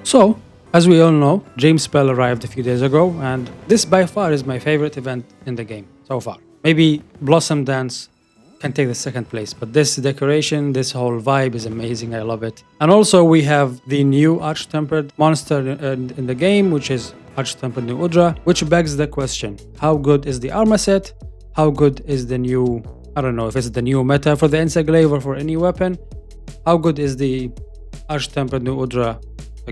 So, as we all know, Dreamspell arrived a few days ago, and this by far is my favorite event in the game so far. Maybe Blossom Dance can take the second place, but this decoration, this whole vibe is amazing. I love it. And also we have the new Arch-Tempered monster in the game, which is Arch-Tempered Nu Udra, which begs the question, how good is the armor set? How good is the new, I don't know if it's the new meta for the Insect Glaive or for any weapon? How good is the Arch-Tempered Nu Udra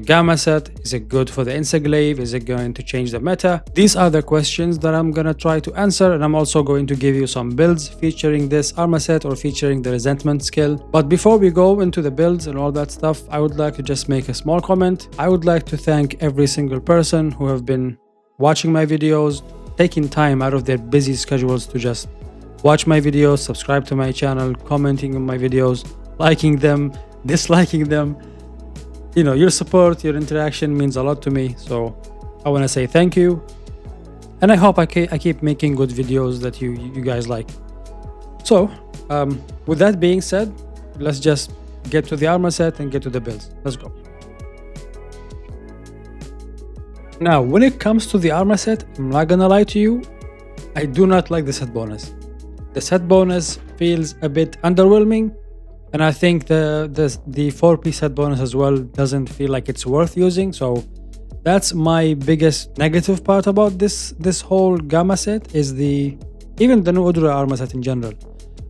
gamma set? Is it good for the Insect Glaive? Is it going to change the meta? These are the questions that I'm gonna try to answer, and I'm also going to give you some builds featuring this armor set or featuring the resentment skill. But before we go into the builds and all that stuff, I would like to just make a small comment. I would like to thank every single person who have been watching my videos, taking time out of their busy schedules to just watch my videos, subscribe to my channel, commenting on my videos, liking them, disliking them. You know, your support, your interaction means a lot to me, so I want to say thank you, and I hope I keep making good videos that you guys like. So with that being said, let's just get to the armor set and get to the builds. Let's go. Now, when it comes to the armor set, I'm not gonna lie to you, I do not like the set bonus. The set bonus feels a bit underwhelming. And I think the 4-piece set bonus as well doesn't feel like it's worth using. So that's my biggest negative part about this whole gamma set, is even the Nu Udra armor set in general.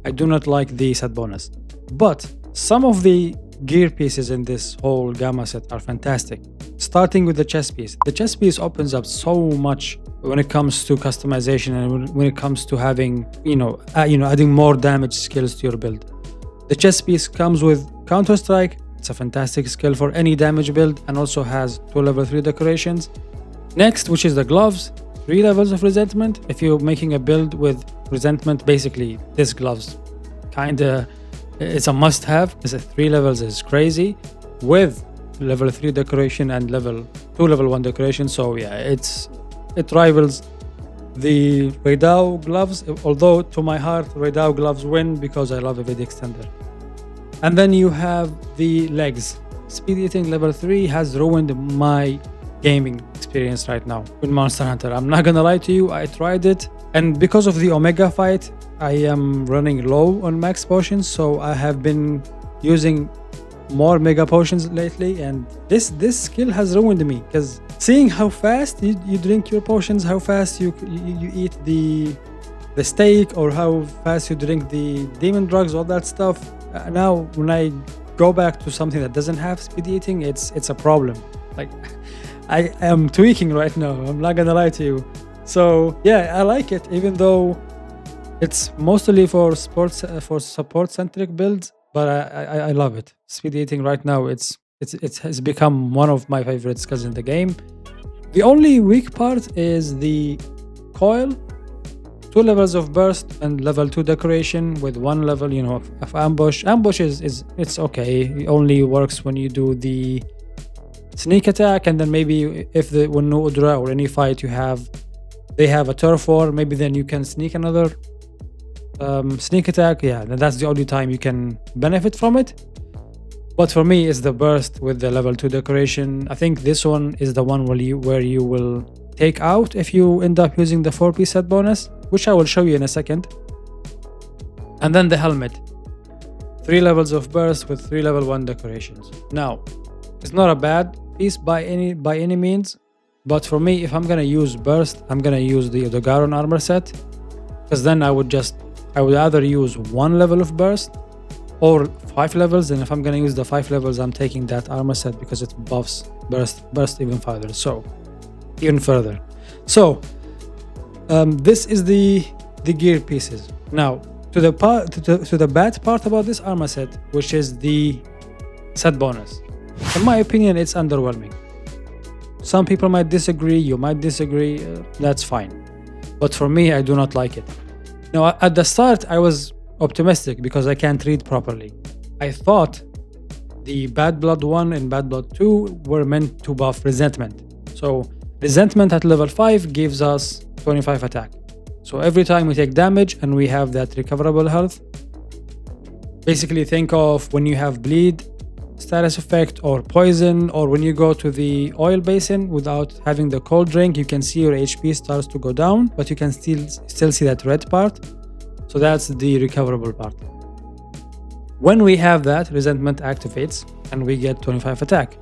I do not like the set bonus. But some of the gear pieces in this whole gamma set are fantastic. Starting with the chest piece. The chest piece opens up so much when it comes to customization and when it comes to having, adding more damage skills to your build. The chest piece comes with Counter-Strike. It's a fantastic skill for any damage build and also has 2 level 3 decorations. Next, which is the gloves, 3 levels of resentment. If you're making a build with resentment, basically this gloves kinda, it's a must-have, because 3 levels is crazy, with level 3 decoration and two level 1 decoration. So yeah, it rivals the Raidao gloves, although to my heart Raidao gloves win because I love a VD extender. And then you have the legs. Speed eating level 3 has ruined my gaming experience right now with Monster Hunter. I'm not gonna lie to you, I tried it, and because of the Omega fight I am running low on max potions, so I have been using more mega potions lately, and this skill has ruined me, because seeing how fast you drink your potions, how fast you eat the steak, or how fast you drink the demon drugs, all that stuff, now when I go back to something that doesn't have speed eating, it's a problem. Like, I am tweaking right now, I'm not gonna lie to you. So yeah, I like it, even though it's mostly for support centric builds, but I love it. Speed eating right now, it has become one of my favorite skills in the game. The only weak part is the coil. 2 levels of burst and level 2 decoration with 1 level, of ambush. Ambush it's okay. It only works when you do the sneak attack, and then maybe when Nu Udra or any fight they have a turf war, maybe then you can sneak another sneak attack. Yeah, that's the only time you can benefit from it. But for me, it's the burst with the level 2 decoration. I think this one is the one where you will take out if you end up using the 4-piece set bonus, which I will show you in a second. And then the helmet. 3 levels of burst with 3 level 1 decorations. Now, it's not a bad piece by any means, but for me, if I'm gonna use burst, I'm gonna use the Odogaron armor set, because then I would either use 1 level of burst or 5 levels, and if I'm gonna use the 5 levels, I'm taking that armor set because it buffs burst even further. So this is the gear pieces. Now to the bad part about this armor set, which is the set bonus. In my opinion, it's underwhelming. Some people might disagree, you might disagree, that's fine, but for me, I do not like it. Now, at the start I was optimistic because I can't read properly. I thought the Bad Blood 1 and Bad Blood 2 were meant to buff resentment. So resentment at level 5 gives us 25 attack. So every time we take damage and we have that recoverable health, basically think of when you have bleed status effect or poison, or when you go to the oil basin without having the cold drink, you can see your HP starts to go down, but you can still see that red part. So that's the recoverable part. When we have that, resentment activates and we get 25 attack.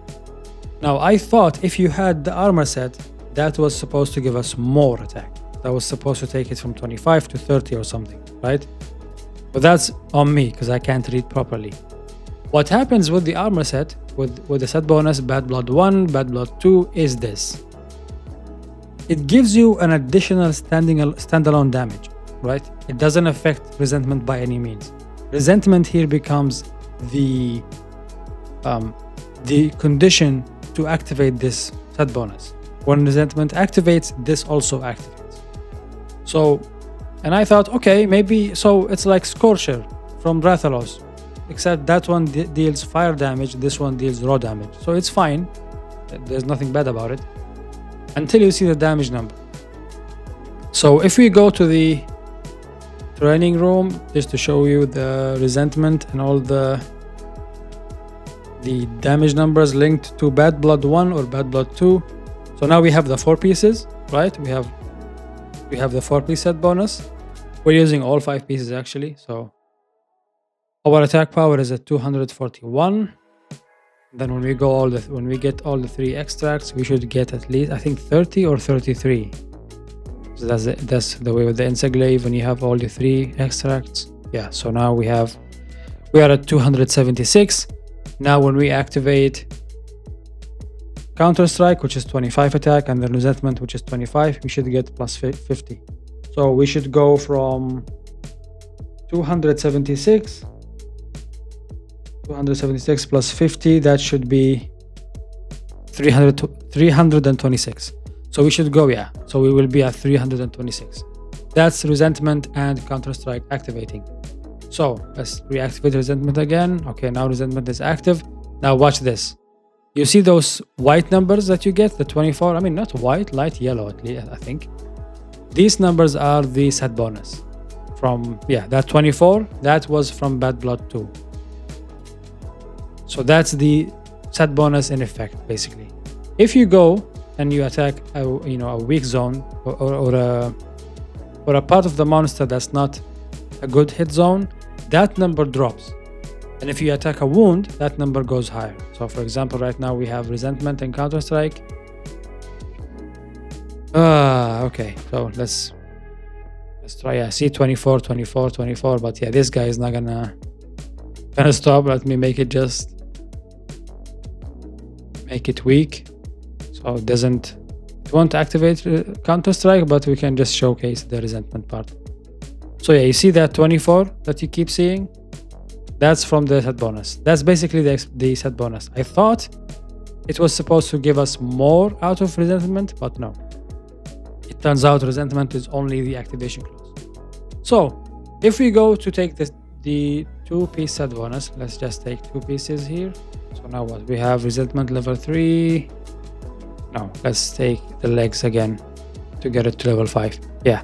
Now I thought if you had the armor set, that was supposed to give us more attack. That was supposed to take it from 25 to 30 or something, right? But that's on me because I can't read properly. What happens with the armor set, with the set bonus Bad Blood 1, Bad Blood 2, is this. It gives you an additional standalone damage, right? It doesn't affect resentment by any means. Resentment here becomes the condition to activate this set bonus. When resentment activates, this also activates. So, and I thought, okay, maybe, so it's like Scorcher from Rathalos, except that one deals fire damage, this one deals raw damage. So it's fine, there's nothing bad about it, until you see the damage number. So if we go to the training room, just to show you the resentment and all the damage numbers linked to Bad Blood 1 or Bad Blood 2. So now we have the 4 pieces, right? We have the 4-piece set bonus. We're using all 5 pieces actually. So our attack power is at 241. Then when we get all the 3 extracts, we should get at least, I think, 30 or 33. So that's the way with the Insect Glaive when you have all the 3 extracts. Yeah, so now we are at 276. Now when we activate Counter Strike, which is 25 attack, and then Resentment, which is 25, we should get plus 50. So we should go from 276 plus 50, that should be 326. So we should go, yeah. So we will be at 326. That's Resentment and Counter Strike activating. So let's reactivate Resentment again. Okay, now Resentment is active. Now watch this. You see those white numbers that you get, the 24? I mean, not white, light yellow at least, I think. These numbers are the set bonus. From, yeah, that 24, that was from Bad Blood 2. So that's the set bonus in effect, basically. If you go and you attack a weak zone or a part of the monster that's not a good hit zone, that number drops. And if you attack a wound, that number goes higher. So for example, right now we have Resentment and Counter Strike. Okay, so let's try. Yeah, see 24, 24, 24. But yeah, this guy is not gonna stop. Let me make it weak, so it won't activate Counter Strike, but we can just showcase the Resentment part. So yeah, you see that 24 that you keep seeing? That's from the set bonus. That's basically the set bonus. I thought it was supposed to give us more out of Resentment, but no. It turns out Resentment is only the activation clause. So if we go to take the 2-piece set bonus, let's just take 2 pieces here. So now what? We have Resentment level 3. No, let's take the legs again to get it to level 5. Yeah.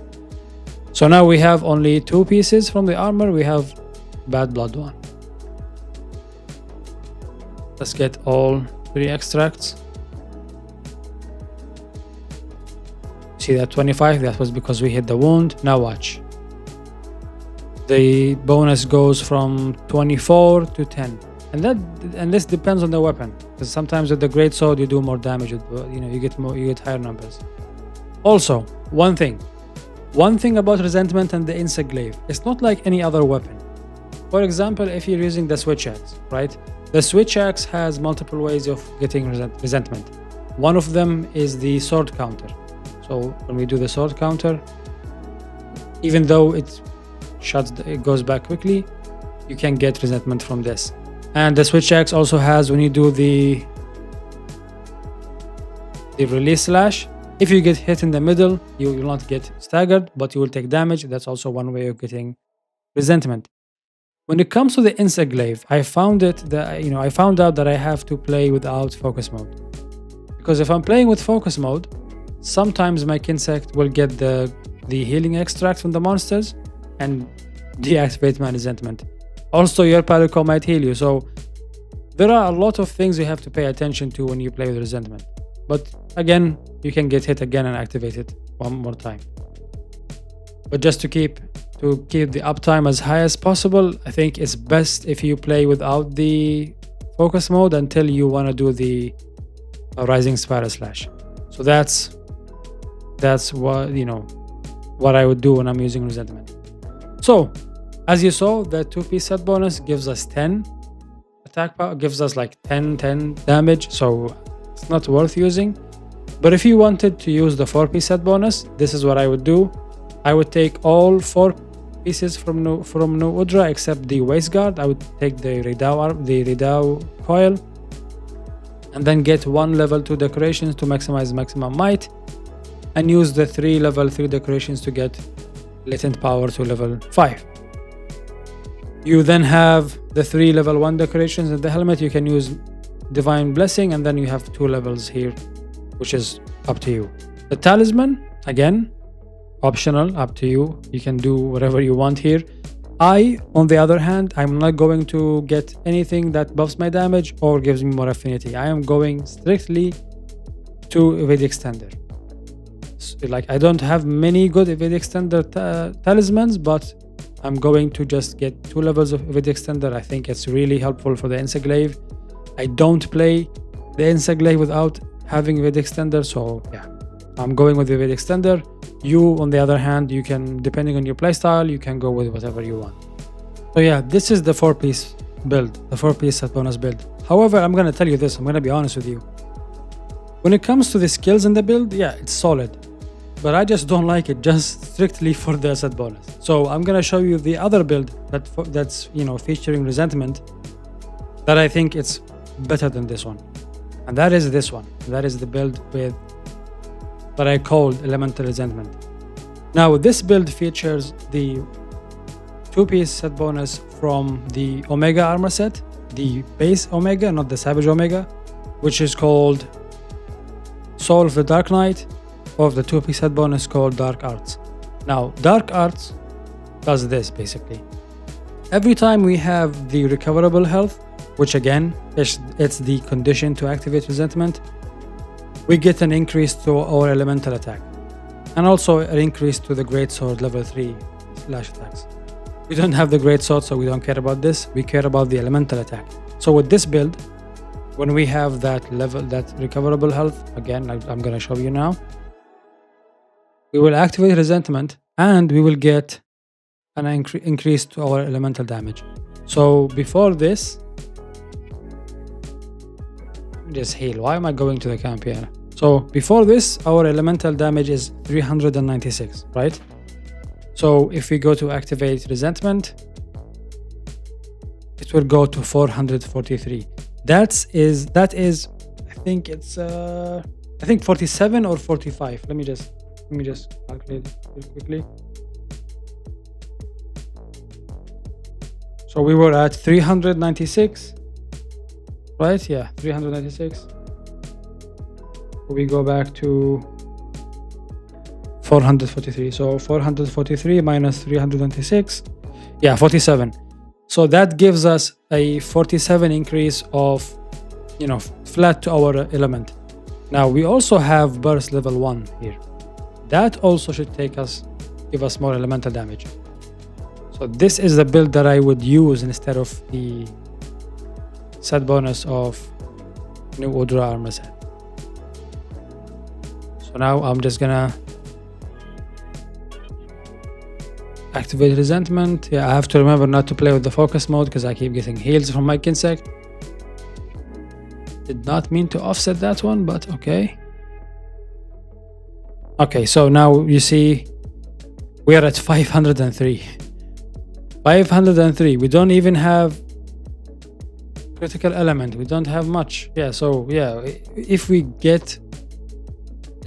So now we have only 2 pieces from the armor. We have Bad Blood 1. Let's get all 3 extracts. See that 25? That was because we hit the wound. Now watch. The bonus goes from 24 to 10. And this depends on the weapon. Because sometimes with the great sword you do more damage. You get higher numbers. Also, one thing about Resentment and the Insect Glaive, it's not like any other weapon. For example, if you're using the switch axe, right? The switch axe has multiple ways of getting Resentment. One of them is the sword counter. So when we do the sword counter, even though it goes back quickly, you can get Resentment from this. And the switch axe also has, when you do the release slash, if you get hit in the middle, you will not get staggered, but you will take damage. That's also one way of getting Resentment. When it comes to the Insect Glaive, I found out that I have to play without focus mode. Because if I'm playing with focus mode, sometimes my Insect will get the healing extract from the monsters and deactivate my Resentment. Also, your Palico might heal you, so there are a lot of things you have to pay attention to when you play with resentment. But again, you can get hit again and activate it one more time. But just to keep the uptime as high as possible, I think it's best if you play without the focus mode until you want to do the rising spiral slash. So that's what, you know, what I would do when I'm using resentment. So as you saw, the 2-piece set bonus gives us 10 attack power, gives us like 10 damage, so it's not worth using. But if you wanted to use the 4-piece set bonus, this is what I would do. I would take all 4 pieces from Nu Udra except the waist guard. I would take the Redao coil, and then get 1 level 2 decorations to maximize maximum might, and use the 3 level 3 decorations to get latent power to level 5. You then have the 3 level 1 decorations in the helmet. You can use Divine Blessing, and then you have 2 levels here, which is up to you. The talisman, again, optional, up to you. You can do whatever you want here. On the other hand, I'm not going to get anything that buffs my damage or gives me more affinity. I am going strictly to evade extender. So, like, I don't have many good evade extender talismans, but I'm going to just get 2 levels of evade extender. I think it's really helpful for the Insect Glaive. I don't play the Insect Glaive without having evade extender, so yeah, I'm going with the evade extender. You, on the other hand, you can, depending on your playstyle, you can go with whatever you want. So yeah, this is the 4-piece build, the 4-piece set bonus build. However, I'm gonna tell you this, I'm gonna be honest with you. When it comes to the skills in the build, yeah, it's solid, but I just don't like it just strictly for the set bonus. So I'm gonna show you the other build that's, you know, featuring resentment, that I think it's better than this one, and that is this one. That is the build with that I called Elemental Resentment. Now this build features the 2-piece set bonus from the Omega armor set, the base Omega, not the Savage Omega, which is called Soul of the Dark Knight, or the 2-piece set bonus called Dark Arts. Now Dark Arts does this basically. Every time we have the recoverable health, which again, it's the condition to activate resentment, we get an increase to our elemental attack, and also an increase to the great sword level 3 slash attacks. We don't have the great sword, so we don't care about this. We care about the elemental attack. So with this build, when we have that level, that recoverable health, again, I'm gonna show you now, we will activate resentment, and we will get an increase to our elemental damage. So before this, just heal. Why am I going to the camp here? So before this, our elemental damage is 396, right? So if we go to activate resentment, it will go to 443. That is I think it's 47 or 45. Let me just calculate it real quickly. So we were at 396. Right, yeah, 396. We go back to 443. So 443 minus 396, yeah, 47. So that gives us a 47 increase of, you know, flat to our element. Now we also have burst level 1 here. That also should give us more elemental damage. So this is the build that I would use instead of the set bonus of Nu Udra armor set. So now I'm just gonna activate resentment. Yeah, I have to remember not to play with the focus mode because I keep getting heals from my insect. Did not mean to offset that one, but okay. Okay, so now you see we are at 503. 503. We don't even have critical element. We don't have much. Yeah, so yeah, if we get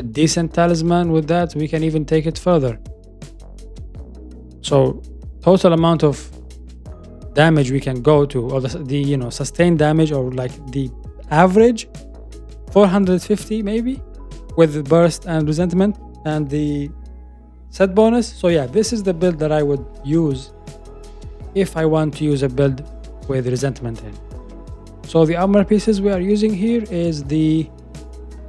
a decent talisman with that, we can even take it further. So total amount of damage we can go to, or the you know, sustained damage, or like the average 450 maybe with the burst and resentment and the set bonus. So yeah, this is the build that I would use if I want to use a build with resentment in. So the armor pieces we are using here is the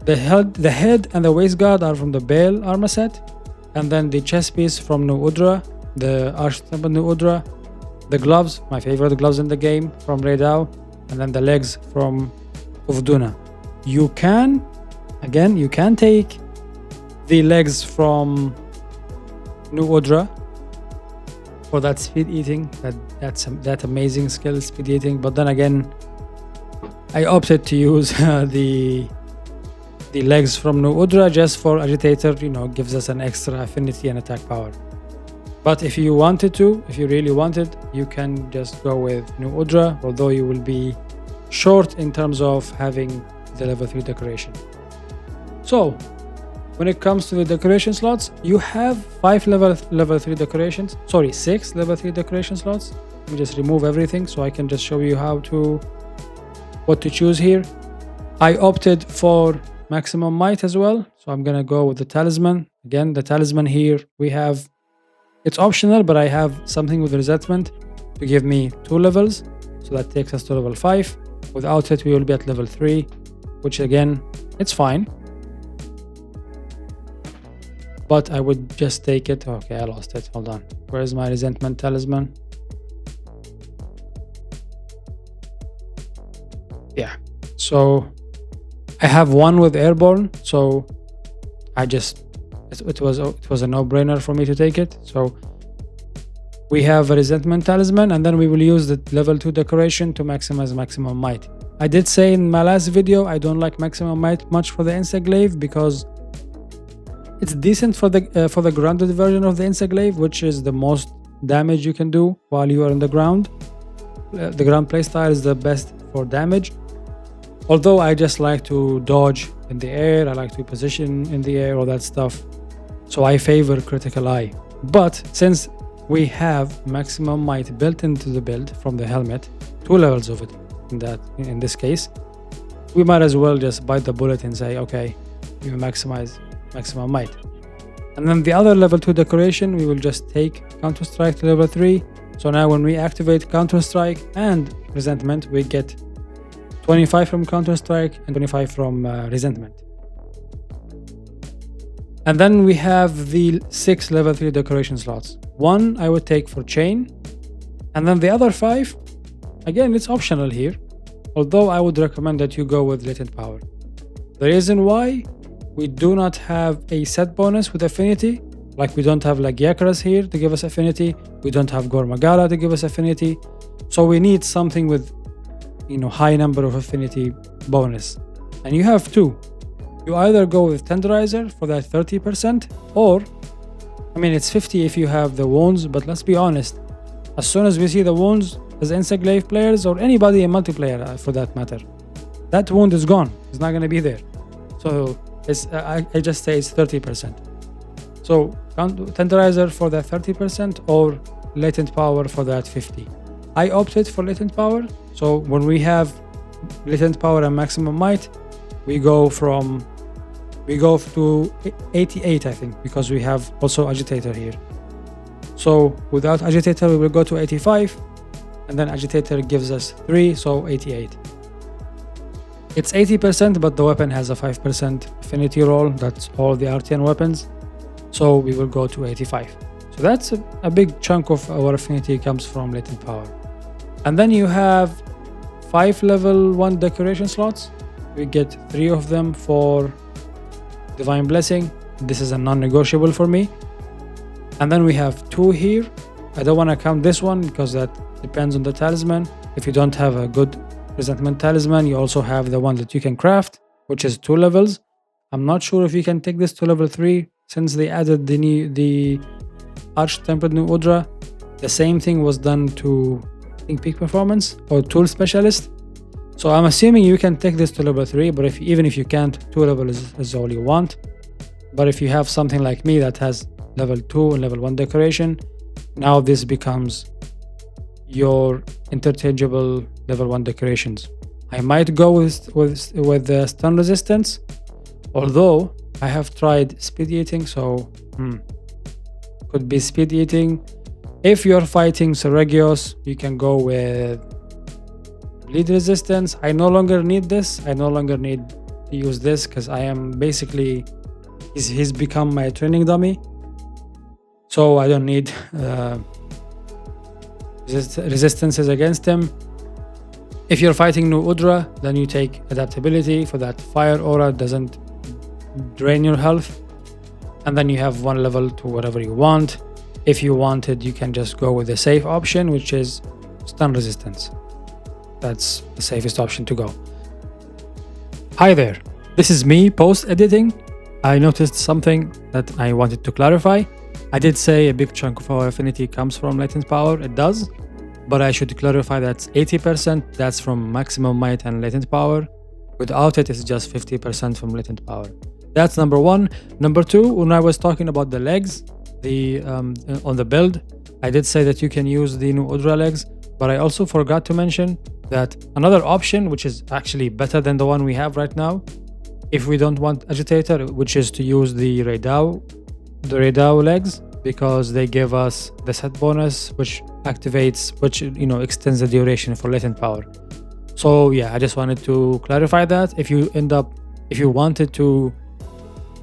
head and the waist guard are from the Bale armor set, and then the chest piece from Nu Udra, the Arch-Tempered Nu Udra, the gloves, my favorite gloves in the game, from Raidao, and then the legs from Uvduna. You can take the legs from Nu Udra for that speed eating, that amazing skill, speed eating. But then again, I opted to use the legs from Nu Udra just for agitator. Gives us an extra affinity and attack power. But if you really wanted, you can just go with Nu Udra, although you will be short in terms of having the level 3 decoration. So when it comes to the decoration slots, you have 6 level 3 decoration slots. Let me just remove everything so I can just show you what to choose here. I opted for maximum might as well, so I'm gonna go with the talisman. Again, the talisman here it's optional, but I have something with resentment to give me 2 levels, so that takes us to level 5. Without it, we will be at level 3, which again, it's fine. But I would just take it. Okay, I lost it. Hold on. Where is my resentment talisman? Yeah. So I have one with airborne, so it was a no-brainer for me to take it. So we have a resentment talisman, and then we will use the level 2 decoration to maximize maximum might. I did say in my last video I don't like maximum might much for the Insect Glaive because it's decent for the grounded version of the Insect Glaive, which is the most damage you can do while you are in the ground. The ground playstyle is the best for damage. Although I just like to dodge in the air, I like to position in the air, all that stuff. So I favor critical eye. But since we have maximum might built into the build from the helmet, 2 levels of it in this case, we might as well just bite the bullet and say, okay, we maximize maximum might. And then the other level 2 decoration, we will just take Counter-Strike to level 3. So now when we activate Counter-Strike and Resentment, we get 25 from Counter-Strike and 25 from Resentment. And then we have the 6 level 3 decoration slots. 1 I would take for Chain, and then the other 5, again, it's optional here, although I would recommend that you go with Latent Power. The reason why: we do not have a set bonus with affinity, like we don't have like Yakras here to give us affinity, we don't have Gore Magala to give us affinity, so we need something with high number of affinity bonus. And you have 2. You either go with Tenderizer for that 30%, or it's 50 if you have the wounds, but let's be honest, as soon as we see the wounds as Insect Glaive players, or anybody in multiplayer for that matter, that wound is gone, it's not going to be there. So I just say it's 30%. So Tenderizer for that 30% or Latent Power for that 50. I opted for Latent Power, so when we have Latent Power and maximum might, we go to 88, I think, because we have also Agitator here. So without Agitator, we will go to 85, and then Agitator gives us 3, so 88. It's 80%, but the weapon has a 5% affinity roll. That's all the RTN weapons. So we will go to 85. So that's a big chunk of our affinity comes from Latent Power. And then you have 5 level 1 decoration slots. We get 3 of them for Divine Blessing. This is a non-negotiable for me. And then we have 2 here. I don't want to count this one because that depends on the talisman. If you don't have a good Resentment talisman, you also have the one that you can craft, which is 2 levels. I'm not sure if you can take this to level 3 since they added the Arch-Tempered Nu Udra. The same thing was done to, I think, Peak Performance or Tool Specialist. So I'm assuming you can take this to level 3, but even if you can't, 2 level is all you want. But if you have something like me that has level 2 and level 1 decoration, now this becomes your interchangeable level 1 decorations. I might go with the stun resistance, although I have tried speed eating, so could be speed eating. If you're fighting Seregios, you can go with lead resistance. I no longer need this. I no longer need to use this because I am basically, he's become my training dummy. So I don't need resistances against him. If you're fighting Nu Udra, then you take adaptability for that fire aura doesn't drain your health. And then you have 1 level to whatever you want. If you wanted, you can just go with the safe option, which is stun resistance. That's the safest option to go. Hi there, this is me post-editing. I noticed something that I wanted to clarify. I did say a big chunk of our affinity comes from latent power, it does. But I should clarify that's 80%, that's from maximum might and latent power. Without it, it's just 50% from latent power. That's number 1. Number 2, when I was talking about the legs, on the build, I did say that you can use the Nu Udra legs, but I also forgot to mention that another option, which is actually better than the one we have right now, if we don't want agitator, which is to use the Raidao legs, because they give us the set bonus, which activates, which extends the duration for latent power. So yeah, I just wanted to clarify that. If you wanted to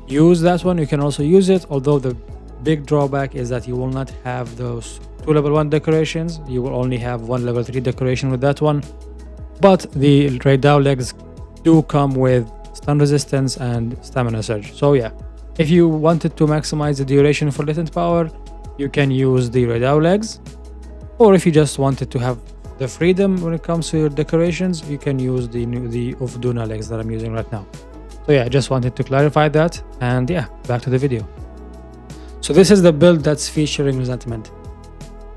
use that one, you can also use it, although the big drawback is that you will not have those 2 level 1 decorations. You will only have 1 level 3 decoration with that one. But the Raidao legs do come with stun resistance and stamina surge. So yeah, if you wanted to maximize the duration for latent power, you can use the Raidao legs. Or if you just wanted to have the freedom when it comes to your decorations, you can use the Duna legs that I'm using right now. So yeah, I just wanted to clarify that. And yeah, back to the video. So this is the build that's featuring resentment.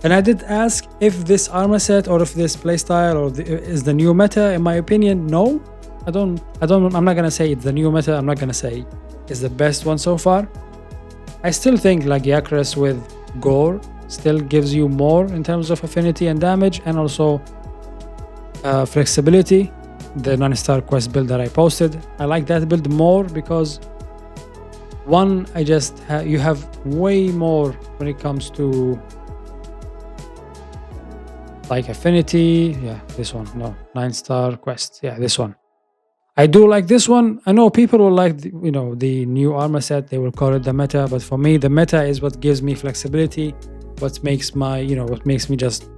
And I did ask if this armor set or if this playstyle is the new meta. In my opinion, no. I'm not gonna say it's the new meta. I'm not gonna say it's the best one so far. I still think like Yakras with Gore still gives you more in terms of affinity and damage, and also flexibility. The 9-star quest build that I posted, I like that build more because one, you have way more when it comes to like affinity. Yeah, this one. No, 9-star quest. Yeah, this one. I do like this one. I know people will like the new armor set. They will call it the meta, but for me, the meta is what gives me flexibility. What makes me just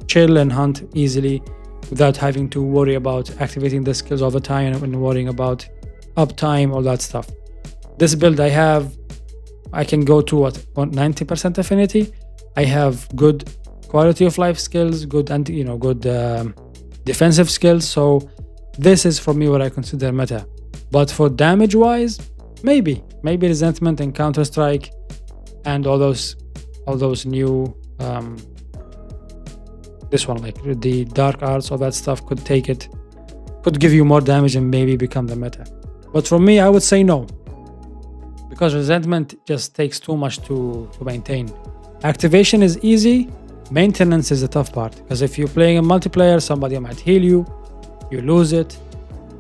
chill and hunt easily without having to worry about activating the skills all the time and worrying about uptime, all that stuff. This build I can go to 90% affinity. I have good quality of life skills, good defensive skills. So this is for me what I consider meta. But for damage wise, maybe resentment and Counter-Strike and all those new this one, like the dark arts, all that stuff could give you more damage and maybe become the meta. But for me, I would say no, because resentment just takes too much to maintain. Activation is easy, maintenance is the tough part, because if you're playing a multiplayer, somebody might heal you, you lose it,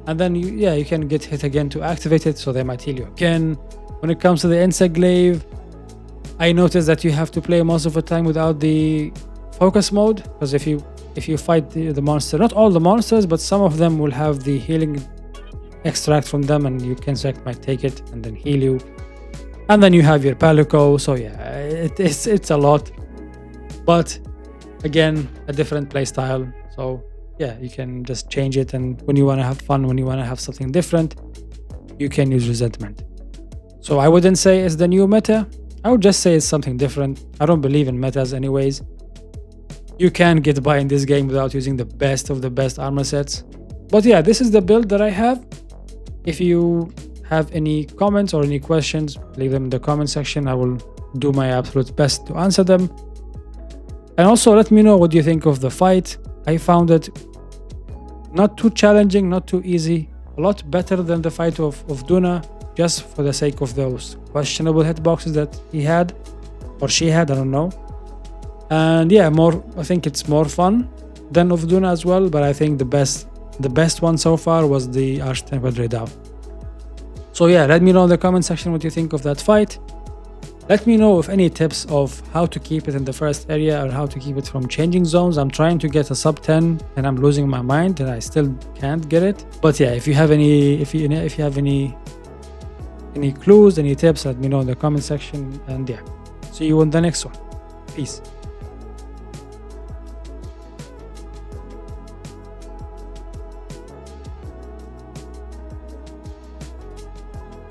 and then you can get hit again to activate it, so they might heal you again. When it comes to the Insect Glaive, I noticed that you have to play most of the time without the focus mode, because if you fight the monster, not all the monsters, but some of them will have the healing extract from them, and your Insect might take it and then heal you. And then you have your Palico. So yeah, it's a lot, but again, a different play style. So yeah, you can just change it, and when you want to have fun, when you want to have something different, you can use resentment. So I wouldn't say it's the new meta. I would just say it's something different. I don't believe in metas anyways. You can get by in this game without using the best of the best armor sets. But yeah, this is the build that I have. If you have any comments or any questions, leave them in the comment section. I will do my absolute best to answer them. And also let me know what you think of the fight. I found it not too challenging, not too easy. A lot better than the fight of Duna, just for the sake of those questionable hitboxes that he had, or she had, I don't know. And yeah, I think it's more fun than of Duna as well, but I think the best one so far was the Arch-Tempered Nu Udra. So yeah, let me know in the comment section what you think of that fight. Let me know if any tips of how to keep it in the first area or how to keep it from changing zones. I'm trying to get a sub 10 and I'm losing my mind and I still can't get it. But yeah, if you have any clues, any tips, let me know in the comment section. And yeah, see you in the next one. Peace.